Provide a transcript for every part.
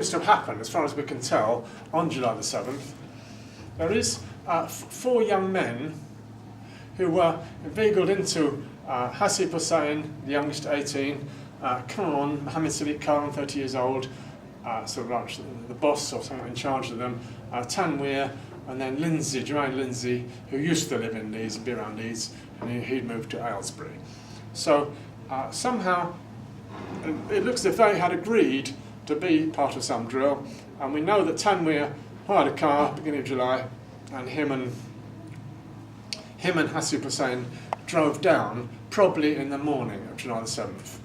seems to have happened, as far as we can tell, on July the 7th. There is 4 young men who were inveigled into Hasib Hussain, the youngest, 18, Khan, Mohammed Sadiq Khan, 30 years old, sort of like the boss or someone in charge of them, Tanweer, and then Lindsay, Jermaine Lindsay, who used to live in Leeds and be around Leeds, and he'd moved to Aylesbury. So somehow it looks as if they had agreed to be part of some drill, and we know that Tanweer hired a car beginning of July, and him and Hasib Hussain drove down, probably in the morning of July the 7th,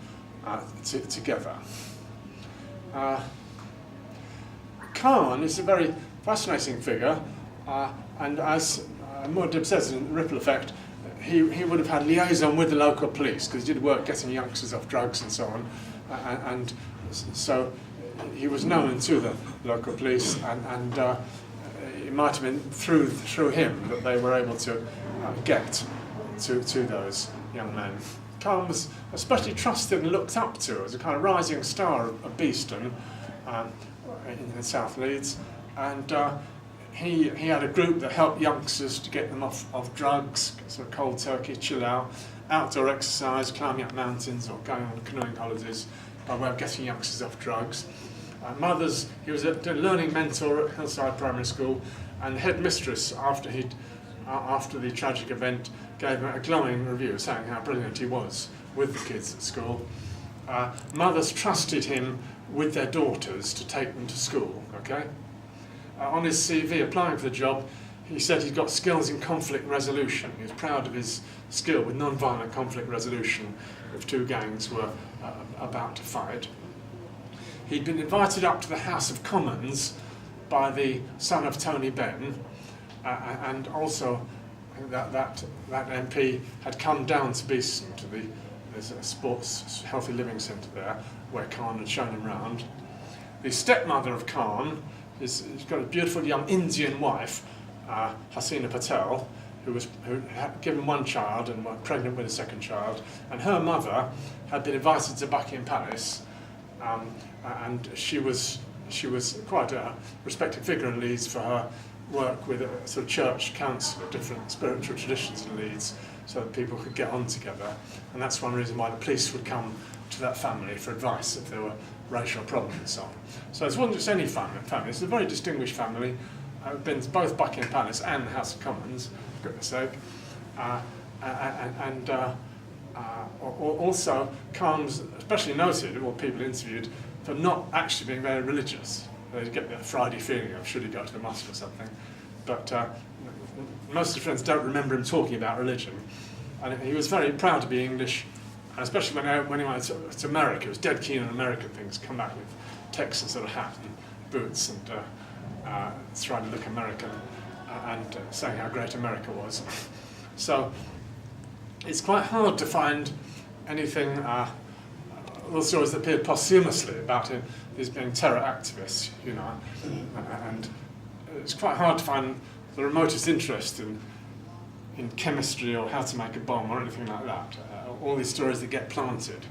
together. Khan is a very fascinating figure, and as Muad'Dib says in Ripple Effect, he would have had liaison with the local police because he did work getting youngsters off drugs and so on, and so he was known to the local police, and it might have been through him that they were able to get to those young men. Khan was especially trusted and looked up to as a kind of rising star of Beeston in South Leeds, and he had a group that helped youngsters to get them off drugs, sort of cold turkey, chill out, outdoor exercise, climbing up mountains or going on canoeing holidays by way of getting youngsters off drugs. Mothers, he was a learning mentor at Hillside Primary School, and the headmistress, after the tragic event, gave him a glowing review saying how brilliant he was with the kids at school. Mothers trusted him with their daughters to take them to school, okay? On his CV, applying for the job, he said he'd got skills in conflict resolution. He was proud of his skill with non-violent conflict resolution if 2 gangs were about to fight. He'd been invited up to the House of Commons by the son of Tony Benn, and also that MP had come down to Beeston to there's a sports healthy living centre there where Khan had shown him round. The stepmother of Khan he's got a beautiful young Indian wife, Hasina Patel, who had given 1 child and was pregnant with a 2nd child, and her mother had been invited to Buckingham Palace, and she was quite a respected figure in Leeds for her work with a sort of church council of different spiritual traditions in Leeds, so that people could get on together, and that's one reason why the police would come to that family for advice if there were racial problems and so on. So it wasn't just any family, it's a very distinguished family. Been to both Buckingham Palace and the House of Commons, for goodness sake. Also, Khan's especially noted, or people interviewed, for not actually being very religious. They get the Friday feeling of should he go to the mosque or something. But most of his friends don't remember him talking about religion. And he was very proud to be English, and especially when he went to America, he was dead keen on American things, come back with Texan sort of hat and boots and trying to look American and saying how great America was. So it's quite hard to find anything, all the stories that appeared posthumously about him, his being terror activists, you know, and it's quite hard to find the remotest interest in chemistry or how to make a bomb or anything like that. All these stories that get planted,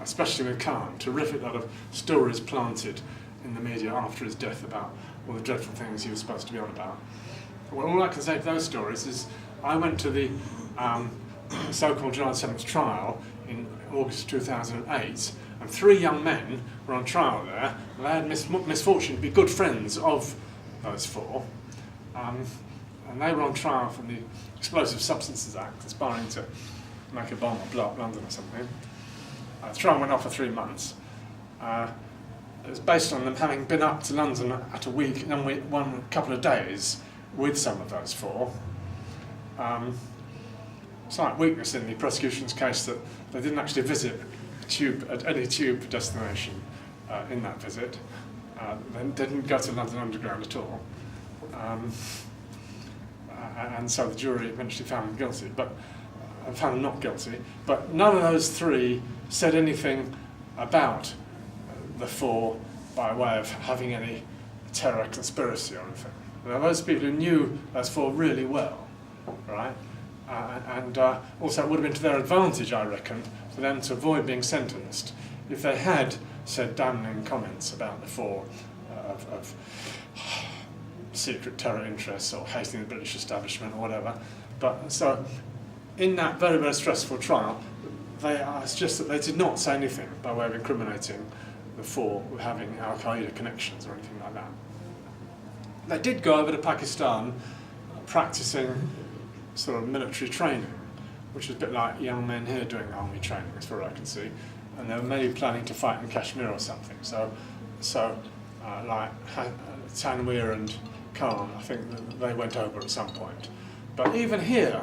especially with Khan, terrific lot of stories planted in the media after his death about all the dreadful things he was supposed to be on about. Well, all I can say to those stories is I went to the so-called July 7th trial in August 2008, and 3 young men were on trial there, and they had misfortune to be good friends of those 4. And they were on trial for the Explosive Substances Act, aspiring to make a bomb or blow up London or something. The trial went on for 3 months. It was based on them having been up to London at one couple of days with some of those 4. Slight weakness in the prosecution's case that they didn't actually visit any tube destination in that visit. They didn't go to London Underground at all. And so the jury eventually found them guilty, but found them not guilty. But none of those 3 said anything about the 4 by way of having any terror conspiracy or anything. Now, those people who knew those 4 really well, right? And also it would have been to their advantage, I reckon, for them to avoid being sentenced if they had said damning comments about the four of secret terror interests or hating the British establishment or whatever. But so, in that very, very stressful trial, it's just that they did not say anything by way of incriminating the four with having Al-Qaeda connections or anything like that. They did go over to Pakistan practicing sort of military training, which is a bit like young men here doing army training, as far as I can see. And they were maybe planning to fight in Kashmir or something. So like Tanweer and Khan, I think they went over at some point. But even here,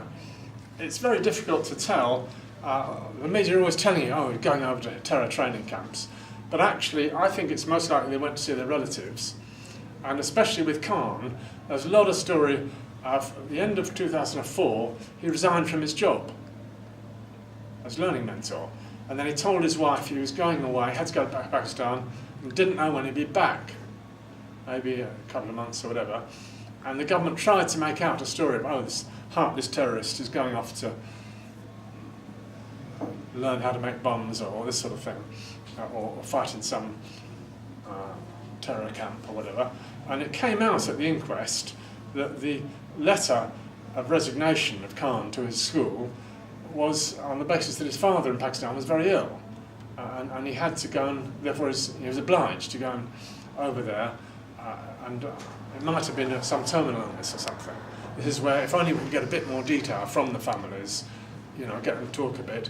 it's very difficult to tell. The media are always telling you, oh, you're going over to terror training camps. But actually, I think it's most likely they went to see their relatives. And especially with Khan, there's a lot of story of at the end of 2004, he resigned from his job as learning mentor. And then he told his wife he was going away, had to go back to Pakistan, and didn't know when he'd be back, maybe a couple of months or whatever. And the government tried to make out a story about, oh, this heartless terrorist is going off to learn how to make bombs or this sort of thing, or fight in some terror camp or whatever. And it came out at the inquest that the letter of resignation of Khan to his school was on the basis that his father in Pakistan was very ill, and he had to go, and therefore he was obliged to go over there, and it might have been some terminal illness or something. This is where, if only we could get a bit more detail from the families, get them to talk a bit,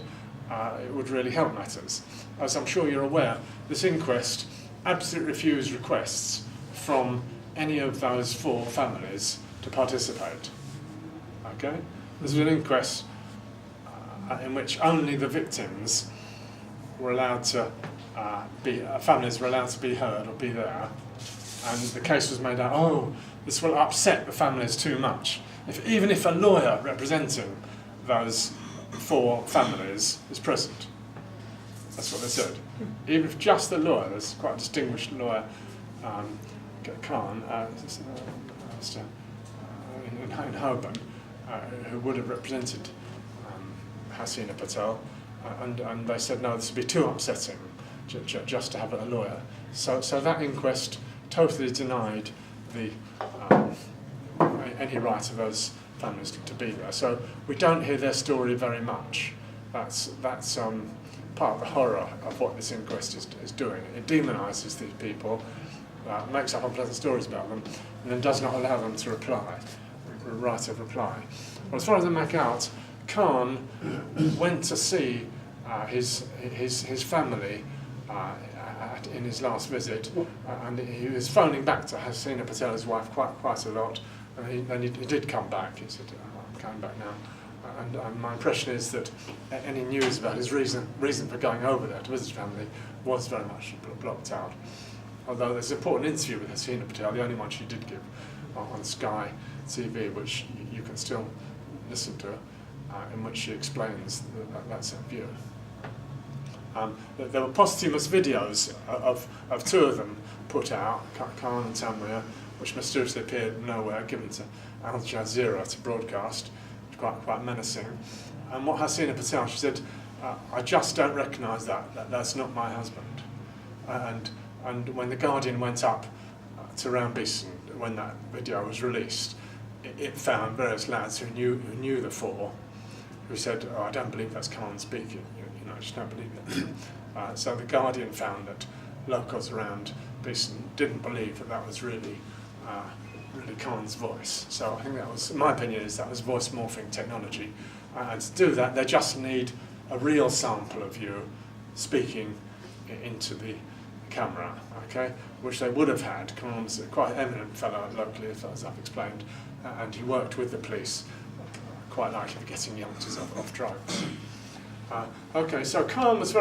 it would really help matters. As I'm sure you're aware, this inquest absolutely refused requests from any of those four families to participate. Okay? This was an inquest in which only the victims were allowed to families were allowed to be heard or be there, and the case was made out, oh, this will upset the families too much. Even if a lawyer representing those four families is present. That's what they said. Even if just the lawyer, there's quite a distinguished lawyer, Khan, in Holborn, who would have represented Hasina Patel, and they said, no, this would be too upsetting just to have a lawyer. So that inquest totally denied the any right of those families to be there. So we don't hear their story very much. That's part of the horror of what this inquest is doing. It demonises these people, makes up unpleasant stories about them, and then does not allow them to reply, right of reply. Well, as far as I make out, Khan went to see his family in his last visit, and he was phoning back to Hasina Patel, his wife, quite a lot, and he did come back. He said, I'm coming back now. And my impression is that any news about his reason for going over there to visit his family was very much blocked out. Although there's an important interview with Hasina Patel, the only one she did give on Sky TV, which you can still listen to, in which she explains that's her view. There were posthumous videos of two of them put out, Khan and Tanweer, which mysteriously appeared nowhere, given to Al Jazeera to broadcast, quite menacing. And what Hasina Patel, she said, I just don't recognise that's not my husband. And when The Guardian went up to Round Beeson, when that video was released, it found various lads who knew the four, who said, oh, I don't believe that's Khan speaking, I just don't believe it. So The Guardian found that locals around Beeson didn't believe that was really Khan's voice. So I think that was, my opinion is that was voice morphing technology. And to do that, they just need a real sample of you speaking into the camera, okay? Which they would have had. Khan's quite an eminent fellow locally, as I've explained, and he worked with the police, quite likely for getting youngsters off drugs. Okay, so Khan was very